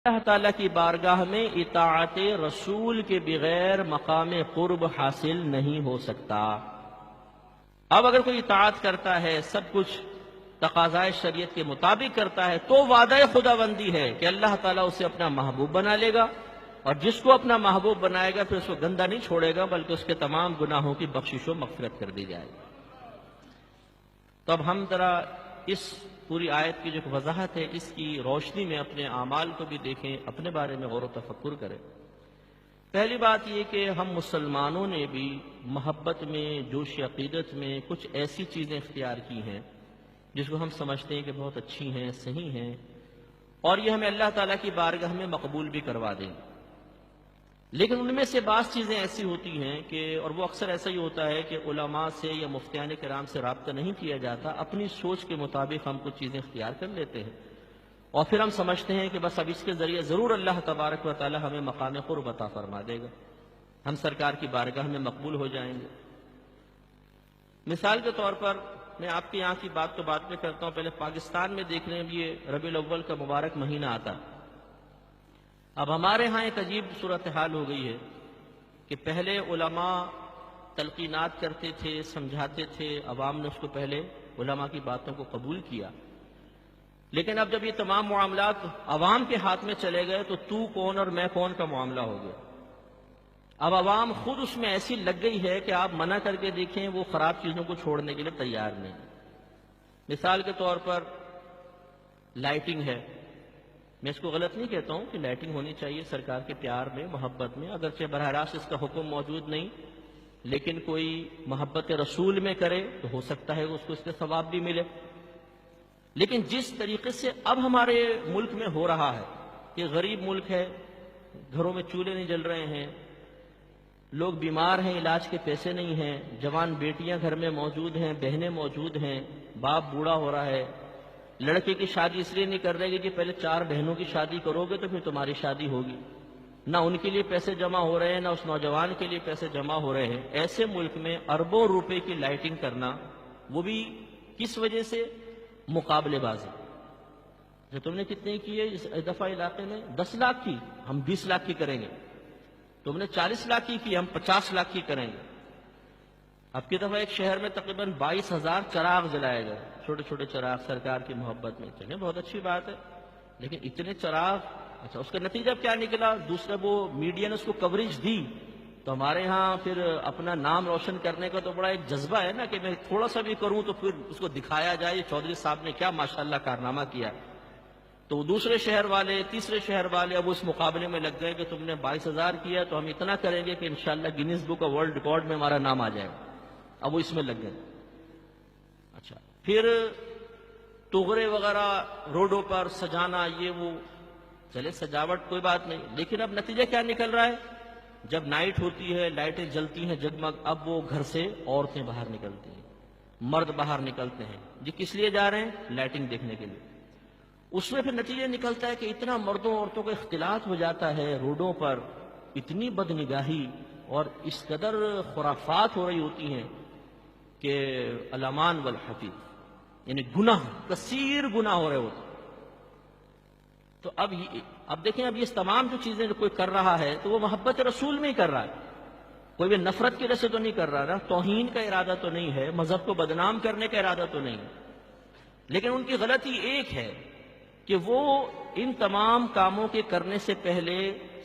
اللہ تعالیٰ کی بارگاہ میں اطاعت رسول کے بغیر مقام قرب حاصل نہیں ہو سکتا۔ اب اگر کوئی اطاعت کرتا ہے، سب کچھ تقاضائے شریعت کے مطابق کرتا ہے، تو وعدہ خداوندی ہے کہ اللہ تعالیٰ اسے اپنا محبوب بنا لے گا، اور جس کو اپنا محبوب بنائے گا پھر اس کو گندہ نہیں چھوڑے گا، بلکہ اس کے تمام گناہوں کی بخشش و مغفرت کر دی جائے گی۔ تو اب ہم ذرا اس پوری آیت کی جو وضاحت ہے، اس کی روشنی میں اپنے اعمال کو بھی دیکھیں، اپنے بارے میں غور و تفکر کریں۔ پہلی بات یہ کہ ہم مسلمانوں نے بھی محبت میں، جوش عقیدت میں کچھ ایسی چیزیں اختیار کی ہیں جس کو ہم سمجھتے ہیں کہ بہت اچھی ہیں، صحیح ہیں، اور یہ ہمیں اللہ تعالیٰ کی بارگاہ میں مقبول بھی کروا دیں۔ لیکن ان میں سے بعض چیزیں ایسی ہوتی ہیں کہ، اور وہ اکثر ایسا ہی ہوتا ہے کہ علماء سے یا مفتیان کرام سے رابطہ نہیں کیا جاتا، اپنی سوچ کے مطابق ہم کچھ چیزیں اختیار کر لیتے ہیں، اور پھر ہم سمجھتے ہیں کہ بس اب اس کے ذریعے ضرور اللہ تبارک و تعالی ہمیں مقام قرب عطا فرما دے گا، ہم سرکار کی بارگاہ میں مقبول ہو جائیں گے۔ مثال کے طور پر میں آپ کے یہاں کی بات تو بعد میں کرتا ہوں، پہلے پاکستان میں دیکھ لیں، یہ ربیع الاول کا مبارک مہینہ آتا ہے۔ اب ہمارے ہاں ایک عجیب صورتحال ہو گئی ہے کہ پہلے علماء تلقینات کرتے تھے، سمجھاتے تھے، عوام نے اس کو پہلے علماء کی باتوں کو قبول کیا، لیکن اب جب یہ تمام معاملات عوام کے ہاتھ میں چلے گئے تو کون اور میں کون کا معاملہ ہو گیا۔ اب عوام خود اس میں ایسی لگ گئی ہے کہ آپ منع کر کے دیکھیں، وہ خراب چیزوں کو چھوڑنے کے لیے تیار نہیں۔ مثال کے طور پر لائٹنگ ہے، میں اس کو غلط نہیں کہتا ہوں کہ لائٹنگ ہونی چاہیے سرکار کے پیار میں، محبت میں، اگرچہ براہ راست اس کا حکم موجود نہیں، لیکن کوئی محبت رسول میں کرے تو ہو سکتا ہے اس کو اس کے ثواب بھی ملے۔ لیکن جس طریقے سے اب ہمارے ملک میں ہو رہا ہے کہ غریب ملک ہے، گھروں میں چولہے نہیں جل رہے ہیں، لوگ بیمار ہیں، علاج کے پیسے نہیں ہیں، جوان بیٹیاں گھر میں موجود ہیں، بہنیں موجود ہیں، باپ بوڑھا ہو رہا ہے، لڑکے کی شادی اس لیے نہیں کر رہے کہ پہلے 4 بہنوں کی شادی کرو گے تو پھر تمہاری شادی ہوگی، نہ ان کے لیے پیسے جمع ہو رہے ہیں، نہ اس نوجوان کے لیے پیسے جمع ہو رہے ہیں۔ ایسے ملک میں اربوں روپے کی لائٹنگ کرنا، وہ بھی کس وجہ سے؟ مقابلے بازی۔ جو تم نے کتنے کی ہے اس دفعہ علاقے میں؟ 10 لاکھ کی، ہم 20 لاکھ کی کریں گے۔ تم نے 40 لاکھ کی، ہم 50 لاکھ کی کریں گے۔ اب کی دفعہ ایک شہر میں تقریباً 22,000 چراغ جلائے گئے، چھوٹے چھوٹے چراغ، سرکار کی محبت میں۔ چلیں بہت اچھی بات ہے، لیکن اتنے چراغ، اچھا اس کا نتیجہ کیا نکلا؟ دوسرا وہ میڈیا نے اس کو کوریج دی، تو ہمارے ہاں پھر اپنا نام روشن کرنے کا تو بڑا ایک جذبہ ہے نا کہ میں تھوڑا سا بھی کروں تو پھر اس کو دکھایا جائے، چودھری صاحب نے کیا ماشاءاللہ کارنامہ کیا۔ تو دوسرے شہر والے، تیسرے شہر والے اب اس مقابلے میں لگ گئے کہ تم نے 22,000 کیا تو ہم اتنا کریں گے کہ انشاءاللہ gains book of world record میں ہمارا نام آ جائے گا۔ اب وہ اس میں لگ گئے۔ اچھا پھر تغرے وغیرہ روڈوں پر سجانا، یہ وہ، چلے سجاوٹ کوئی بات نہیں، لیکن اب نتیجہ کیا نکل رہا ہے؟ جب نائٹ ہوتی ہے، لائٹیں جلتی ہیں جگمگ، اب وہ گھر سے عورتیں باہر نکلتی ہیں، مرد باہر نکلتے ہیں، جی کس لیے جا رہے ہیں؟ لائٹنگ دیکھنے کے لیے۔ اس میں پھر نتیجہ نکلتا ہے کہ اتنا مردوں عورتوں کا اختلاط ہو جاتا ہے روڈوں پر، اتنی بدنگاہی اور اس قدر خرافات ہو رہی ہوتی ہیں کہ الامان والحفیظ، یعنی گناہ، کثیر گناہ ہو رہے ہوتے ہیں۔ تو اب دیکھیں، اب یہ تمام جو چیزیں جو کوئی کر رہا ہے تو وہ محبت رسول میں ہی کر رہا ہے، کوئی بھی نفرت کی وجہ سے تو نہیں کر رہا نا، توہین کا ارادہ تو نہیں ہے، مذہب کو بدنام کرنے کا ارادہ تو نہیں ہے۔ لیکن ان کی غلطی ایک ہے کہ وہ ان تمام کاموں کے کرنے سے پہلے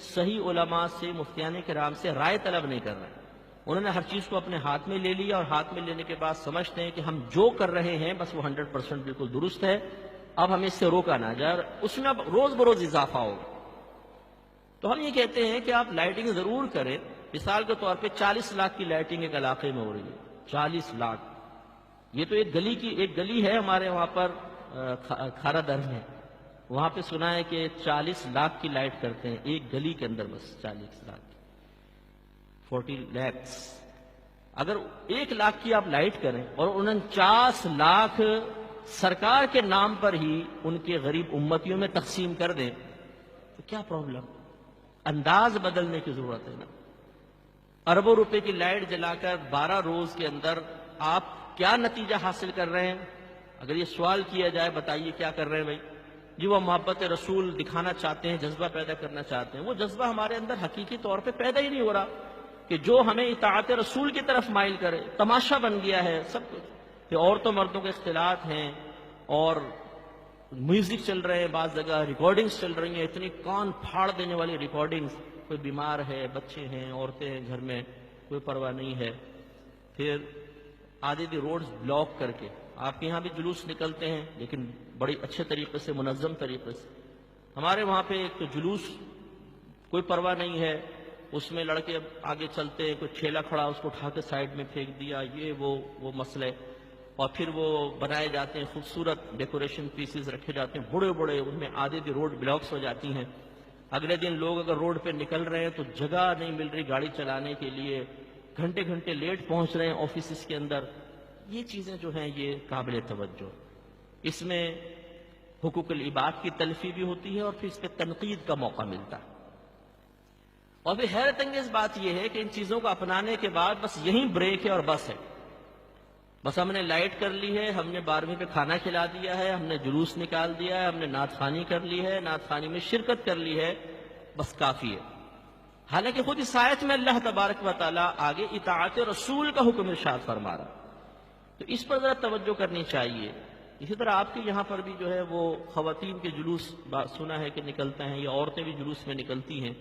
صحیح علماء سے، مفتیان کرام سے رائے طلب نہیں کر رہے۔ انہوں نے ہر چیز کو اپنے ہاتھ میں لے لیا، اور ہاتھ میں لینے کے بعد سمجھتے ہیں کہ ہم جو کر رہے ہیں بس وہ 100% بالکل درست ہے، اب ہمیں اس سے روکا نہ جائے، اور اس میں اب روز بروز اضافہ ہوگا۔ تو ہم یہ کہتے ہیں کہ آپ لائٹنگ ضرور کریں۔ مثال کے طور پہ 40 لاکھ کی لائٹنگ ایک علاقے میں ہو رہی ہے، 40 لاکھ، یہ تو ایک گلی ہے ہمارے وہاں پر کھارا در میں، وہاں پہ سنا ہے کہ 40 لاکھ کی لائٹ کرتے ہیں ایک گلی کے اندر، بس 40 لاکھ، 40 lakhs۔ اگر 1 لاکھ کی آپ لائٹ کریں اور 49 لاکھ سرکار کے نام پر ہی ان کے غریب امتیوں میں تقسیم کر دیں تو کیا پرابلم؟ انداز بدلنے کی ضرورت ہے نا۔ اربوں روپے کی لائٹ جلا کر 12 روز کے اندر آپ کیا نتیجہ حاصل کر رہے ہیں؟ اگر یہ سوال کیا جائے، بتائیے کیا کر رہے ہیں بھائی؟ جی وہ محبت رسول دکھانا چاہتے ہیں، جذبہ پیدا کرنا چاہتے ہیں، وہ جذبہ ہمارے اندر حقیقی طور پہ پیدا ہی نہیں ہو رہا کہ جو ہمیں اطاعت رسول کی طرف مائل کرے۔ تماشا بن گیا ہے سب کچھ، کہ عورتوں مردوں کے اختلاط ہیں اور میوزک چل رہے ہیں، بعض جگہ ریکارڈنگز چل رہی ہیں، اتنی کان پھاڑ دینے والی ریکارڈنگز، کوئی بیمار ہے، بچے ہیں، عورتیں ہیں گھر میں، کوئی پرواہ نہیں ہے۔ پھر آدھی روڈز بلاک کر کے، آپ کے یہاں بھی جلوس نکلتے ہیں لیکن بڑی اچھے طریقے سے، منظم طریقے سے۔ ہمارے وہاں پہ ایک تو جلوس کوئی پرواہ نہیں ہے، اس میں لڑکے آگے چلتے ہیں، کوئی ٹھیلا کھڑا اس کو اٹھا کے سائڈ میں پھینک دیا، یہ وہ مسئلے، اور پھر وہ بنائے جاتے ہیں خوبصورت ڈیکوریشن پیسز رکھے جاتے ہیں بڑے بڑے، ان میں آدھی روڈ بلاکس ہو جاتی ہیں۔ اگلے دن لوگ اگر روڈ پہ نکل رہے ہیں تو جگہ نہیں مل رہی گاڑی چلانے کے لیے، گھنٹے گھنٹے لیٹ پہنچ رہے ہیں آفیسز کے اندر۔ یہ چیزیں جو ہیں یہ قابل توجہ، اس میں حقوق العباد کی تلفی بھی ہوتی ہے اور پھر اس پہ تنقید کا موقع ملتا ہے۔ اور پھر حیرت انگیز بات یہ ہے کہ ان چیزوں کو اپنانے کے بعد بس یہیں بریک ہے اور بس ہے، بس ہم نے لائٹ کر لی ہے، ہم نے 12ویں پہ کھانا کھلا دیا ہے، ہم نے جلوس نکال دیا ہے، ہم نے نعت خوانی کر لی ہے، نعت خوانی میں شرکت کر لی ہے، بس کافی ہے۔ حالانکہ خود اس آیت میں اللہ تبارک و تعالیٰ آگے اطاعت رسول کا حکم ارشاد فرما رہا، تو اس پر ذرا توجہ کرنی چاہیے۔ اسی طرح آپ کے یہاں پر بھی جو ہے وہ خواتین کے جلوس سنا ہے کہ نکلتے ہیں، یا عورتیں بھی جلوس میں نکلتی ہیں،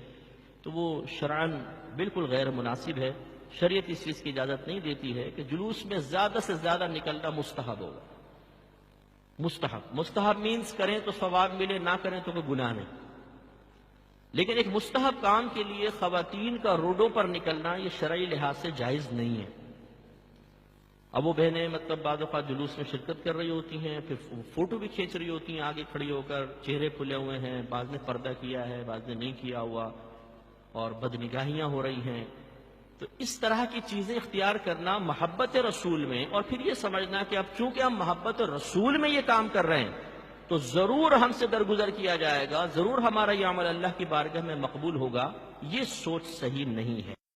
تو وہ شرعاً بالکل غیر مناسب ہے۔ شریعت اس چیز کی اجازت نہیں دیتی ہے کہ جلوس میں زیادہ سے زیادہ نکلنا مستحب ہوگا۔ مستحب مینز کریں تو ثواب ملے، نہ کریں تو کوئی گناہ نہیں، لیکن ایک مستحب کام کے لیے خواتین کا روڈوں پر نکلنا یہ شرعی لحاظ سے جائز نہیں ہے۔ اب وہ بہنیں مطلب بعض اوقات جلوس میں شرکت کر رہی ہوتی ہیں، پھر فوٹو بھی کھینچ رہی ہوتی ہیں آگے کھڑی ہو کر، چہرے کھلے ہوئے ہیں، بعض نے پردہ کیا ہے، بعض نے نہیں کیا ہوا، اور بدنگاہیاں ہو رہی ہیں۔ تو اس طرح کی چیزیں اختیار کرنا محبت رسول میں، اور پھر یہ سمجھنا کہ اب چونکہ ہم محبت رسول میں یہ کام کر رہے ہیں تو ضرور ہم سے درگزر کیا جائے گا، ضرور ہمارا یہ عمل اللہ کی بارگاہ میں مقبول ہوگا، یہ سوچ صحیح نہیں ہے۔